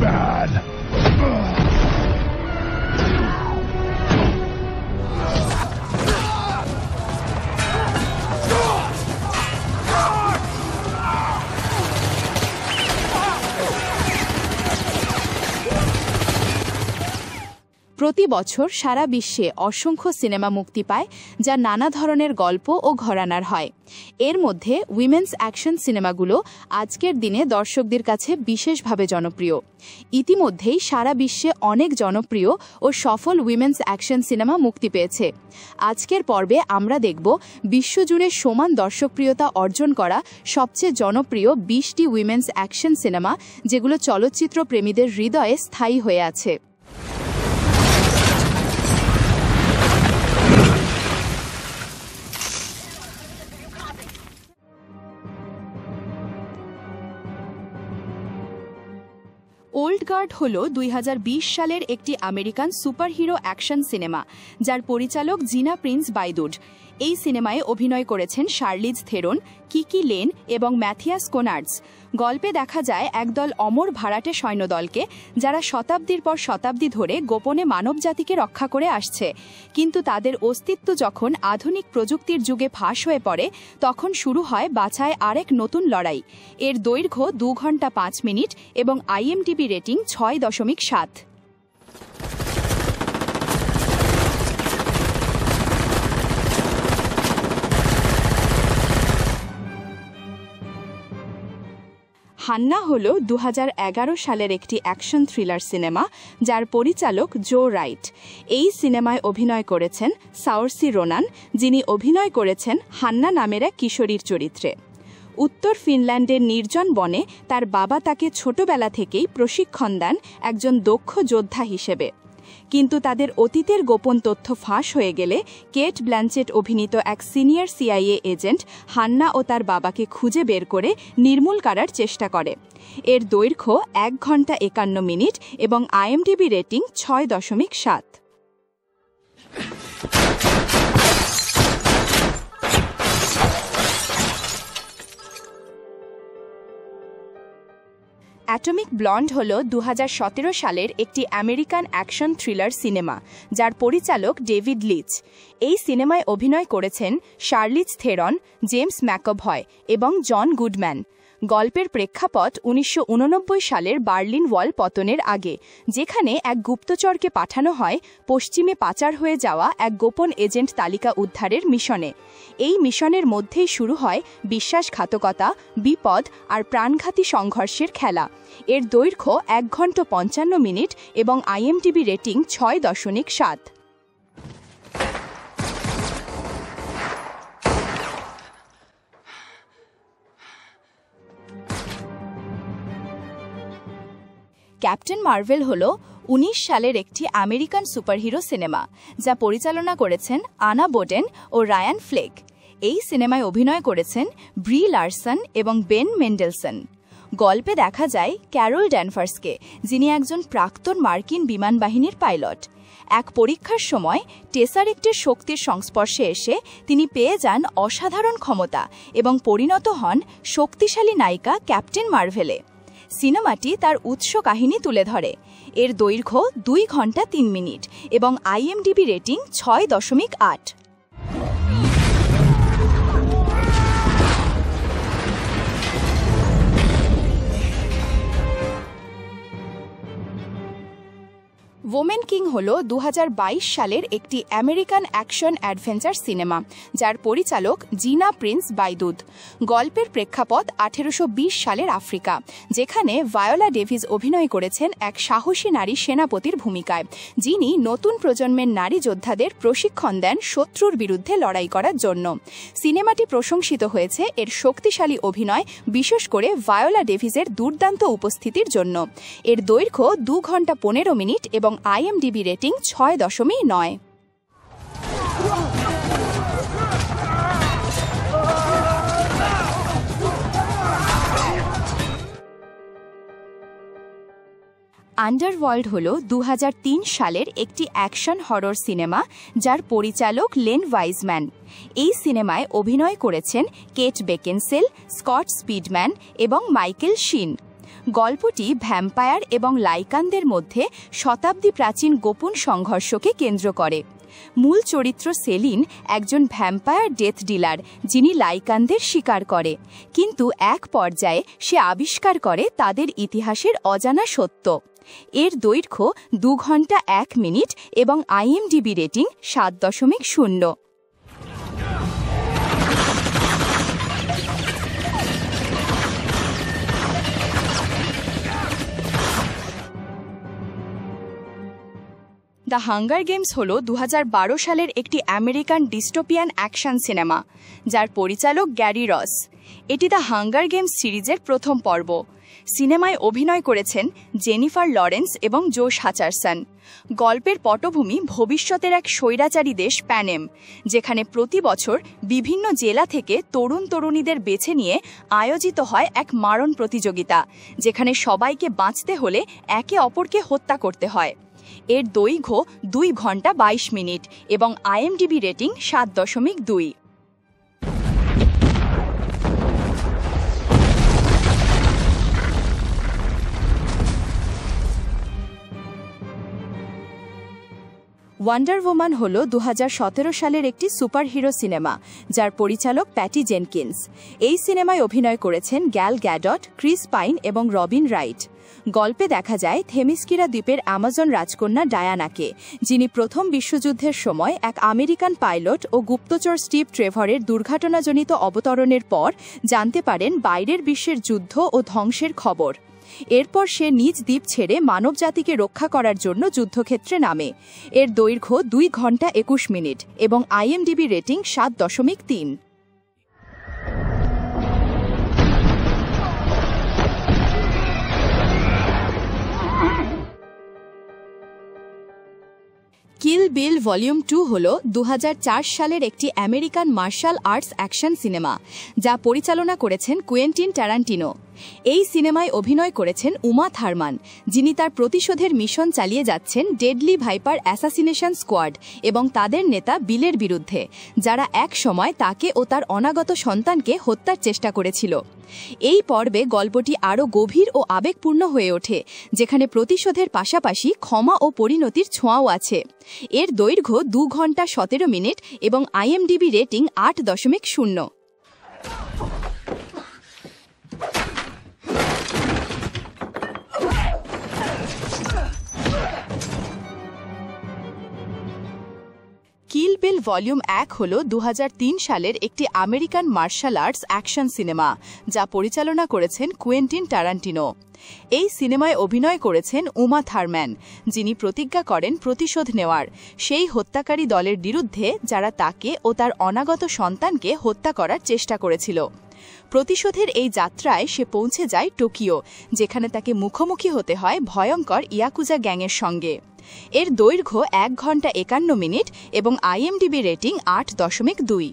bad. প্রতি বছর সারা বিশ্বে অসংখ্য সিনেমা মুক্তি পায় যা নানা ধরনের গল্প ও ঘরানার হয়। এর মধ্যে উইমেন্স অ্যাকশন সিনেমাগুলো আজকের দিনে দর্শকদের কাছে বিশেষভাবে জনপ্রিয়। ইতিমধ্যেই সারা বিশ্বে অনেক জনপ্রিয় ও সফল উইমেন্স অ্যাকশন সিনেমা মুক্তি পেয়েছে। আজকের পর্বে আমরা দেখব বিশ্বজুড়ে সমান দর্শকপ্রিয়তা অর্জন করা সবচেয়ে জনপ্রিয় 20টি উইমেন্স অ্যাকশন সিনেমা, যেগুলো চলচ্চিত্র প্রেমীদের হৃদয়ে স্থায়ী হয়ে আছে। ওল্ড গার্ড হল 2020 সালের একটি আমেরিকান সুপারহিরো অ্যাকশন সিনেমা, যার পরিচালক জিনা প্রিন্স বাইদুড। এই সিনেমায় অভিনয় করেছেন শার্লিজ থেরন, কিকি লেন এবং ম্যাথিয়াস কোনার্ডস। গল্পে দেখা যায় একদল অমর ভাড়াটে সৈন্যদলকে, যারা শতাব্দীর পর শতাব্দী ধরে গোপনে মানবজাতিকে রক্ষা করে আসছে। কিন্তু তাদের অস্তিত্ব যখন আধুনিক প্রযুক্তির যুগে ফাঁস হয়ে পড়ে, তখন শুরু হয় বাছায় আরেক নতুন লড়াই। এর দৈর্ঘ্য 2 ঘন্টা 5 মিনিট এবং IMDb রেটিং 6.7। হান্না হল 2011 সালের একটি অ্যাকশন থ্রিলার সিনেমা, যার পরিচালক জো রাইট। এই সিনেমায় অভিনয় করেছেন সাওরসি রোনান, যিনি অভিনয় করেছেন হান্না নামের এক কিশোরীর চরিত্রে। উত্তর ফিনল্যান্ডের নির্জন বনে তার বাবা তাকে ছোটবেলা থেকেই প্রশিক্ষণ দেন একজন দক্ষ যোদ্ধা হিসেবে। কিন্তু তাদের অতীতের গোপন তথ্য ফাঁস হয়ে গেলে কেট ব্ল্যানচেট অভিনীত এক সিনিয়র CIA এজেন্ট হান্না ও তার বাবাকে খুঁজে বের করে নির্মূল করার চেষ্টা করে। এর দৈর্ঘ্য 1 ঘন্টা 51 মিনিট এবং IMDb রেটিং 6.7। অ্যাটমিক ব্লন্ড হল 2017 সালের একটি আমেরিকান অ্যাকশন থ্রিলার সিনেমা, যার পরিচালক ডেভিড লিচ। এই সিনেমায় অভিনয় করেছেন শার্লিজ থেরন, জেমস ম্যাকঅভয় এবং জন গুডম্যান। গল্পের প্রেক্ষাপট 1989 সালের বার্লিন ওয়াল পতনের আগে, যেখানে এক গুপ্তচরকে পাঠানো হয় পশ্চিমে পাচার হয়ে যাওয়া এক গোপন এজেন্ট তালিকা উদ্ধারের মিশনে। এই মিশনের মধ্যেই শুরু হয় বিশ্বাসঘাতকতা, বিপদ আর প্রাণঘাতী সংঘর্ষের খেলা। এর দৈর্ঘ্য 1 ঘন্টা 55 মিনিট এবং IMDb রেটিং 6.7। ক্যাপ্টেন মার্ভেল হল 19 সালের একটি আমেরিকান সুপারহিরো সিনেমা, যা পরিচালনা করেছেন আনা বোডেন ও রায়ান ফ্লেক। এই সিনেমায় অভিনয় করেছেন ব্রি লারসন এবং বেন মেন্ডেলসন। গল্পে দেখা যায় ক্যারল ড্যানভার্সকে, যিনি একজন প্রাক্তন মার্কিন বিমান বাহিনীর পাইলট। এক পরীক্ষার সময় টেসারেক্টের শক্তির সংস্পর্শে এসে তিনি পেয়ে যান অসাধারণ ক্ষমতা এবং পরিণত হন শক্তিশালী নায়িকা ক্যাপ্টেন মার্ভেলে। সিনেমাটি তার উৎস কাহিনী তুলে ধরে। এর দৈর্ঘ্য 2 ঘন্টা 3 মিনিট এবং IMDb রেটিং 6.8। ওমেন কিং হল 2022 সালের একটি আমেরিকান অ্যাকশন অ্যাডভেঞ্চার সিনেমা, যার পরিচালক জিনা প্রিন্স বাইদুড। গল্পের প্রেক্ষাপট 1820 সালের আফ্রিকা, যেখানে ভায়োলা ডেভিস অভিনয় করেছেন এক সাহসী নারী সেনাপতির ভূমিকায়, যিনি নতুন প্রজন্মের নারী যোদ্ধাদের প্রশিক্ষণ দেন শত্রুর বিরুদ্ধে লড়াই করার জন্য। সিনেমাটি প্রশংসিত হয়েছে এর শক্তিশালী অভিনয়, বিশেষ করে ভায়োলা ডেভিসের দুর্দান্ত উপস্থিতির জন্য। এর দৈর্ঘ্য 2 ঘন্টা 15 মিনিট এবং IMDb রেটিং 6.9। আন্ডারওয়ার্ল্ড হল 2003 সালের একটি অ্যাকশন হরর সিনেমা, যার পরিচালক লেন ওয়াইজম্যান। এই সিনেমায় অভিনয় করেছেন কেট বেকেনসেল, স্কট স্পিডম্যান এবং মাইকেল শিন। গল্পটি ভ্যাম্পায়ার এবং লাইকানদের মধ্যে শতাব্দী প্রাচীন গোপন সংঘর্ষকে কেন্দ্র করে। মূল চরিত্র সেলিন একজন ভ্যাম্পায়ার ডেথ ডিলার, যিনি লাইকানদের শিকার করে, কিন্তু এক পর্যায়ে সে আবিষ্কার করে তাদের ইতিহাসের অজানা সত্য। এর দৈর্ঘ্য 2 ঘন্টা 1 মিনিট এবং IMDb rating 7.0। The hunger games হল 2012 সালের একটি আমেরিকান ডিস্টোপিয়ান অ্যাকশন সিনেমা, যার পরিচালক গ্যারি রস। এটি দ্য হাঙ্গার গেমস সিরিজের প্রথম পর্ব। সিনেমায় অভিনয় করেছেন জেনিফার লরেন্স এবং জোশ হাচারসন। গল্পের পটভূমি ভবিষ্যতের এক স্বৈরাচারী দেশ প্যানেম, যেখানে প্রতি বছর বিভিন্ন জেলা থেকে তরুণ তরুণীদের বেছে নিয়ে আয়োজিত হয় এক মারণ প্রতিযোগিতা, যেখানে সবাইকে বাঁচতে হলে একে অপরকে হত্যা করতে হয়। এর দৈর্ঘ্য 2 ঘন্টা 22 মিনিট এবং IMDb রেটিং 7.2। ওয়ান্ডার ওম্যান হল 2017 সালের একটি সুপারহিরো সিনেমা, যার পরিচালক প্যাটি জেনকিন্স। এই সিনেমায় অভিনয় করেছেন গ্যাল গ্যাডট, ক্রিস পাইন এবং রবিন রাইট। গল্পে দেখা যায় থেমিস্কিরা দ্বীপের অ্যামাজন রাজকন্যা ডায়ানাকে, যিনি প্রথম বিশ্বযুদ্ধের সময় এক আমেরিকান পাইলট ও গুপ্তচর স্টিভ ট্রেভরের দুর্ঘটনাজনিত অবতরণের পর জানতে পারেন বাইরের বিশ্বের যুদ্ধ ও ধ্বংসের খবর। এরপর সে নিজ দ্বীপ ছেড়ে মানবজাতিকে রক্ষা করার জন্য যুদ্ধক্ষেত্রে নামে। এর দৈর্ঘ্য 2 ঘন্টা 21 মিনিট এবং IMDb rating 7.3। Kill Bill volume 2 হল 2004 সালের একটি American martial arts action cinema, যা পরিচালনা করেছেন কুয়েন্টিন ট্যারান্টিনো। এই সিনেমায় অভিনয় করেছেন উমা থার্মান, যিনি তার প্রতিশোধের মিশন চালিয়ে যাচ্ছেন ডেডলি ভাইপার অ্যাসাসিনেশন স্কোয়াড এবং তাদের নেতা বিলের বিরুদ্ধে, যারা এক সময় তাকে ও তার অনাগত সন্তানকে হত্যার চেষ্টা করেছিল। এই পর্বে গল্পটি আরও গভীর ও আবেগপূর্ণ হয়ে ওঠে, যেখানে প্রতিশোধের পাশাপাশি ক্ষমা ও পরিণতির ছোঁয়াও আছে। এর দৈর্ঘ্য 2 ঘন্টা 17 মিনিট এবং IMDb rating 8.0। Kill Bill volume 1 হল 2003 সালের একটি American martial arts action cinema, যা পরিচালনা করেছেন কুয়েন্টিন ট্যারান্টিনো। এই সিনেমায় অভিনয় করেছেন উমা থার্মান, যিনি প্রতিজ্ঞা করেন প্রতিশোধ নেওয়ার সেই হত্যাকারী দলের বিরুদ্ধে যারা তাকে ও তার অনাগত সন্তানকে হত্যা করার চেষ্টা করেছিল। প্রতিশোধের এই যাত্রায় সে পৌঁছে যায় টোকিও, যেখানে তাকে মুখোমুখি হতে হয় ভয়ঙ্কর ইয়াকুজা গ্যাংয়ের সঙ্গে। এর দৈর্ঘ্য 1 ঘন্টা 51 মিনিট এবং IMDb রেটিং 8.2।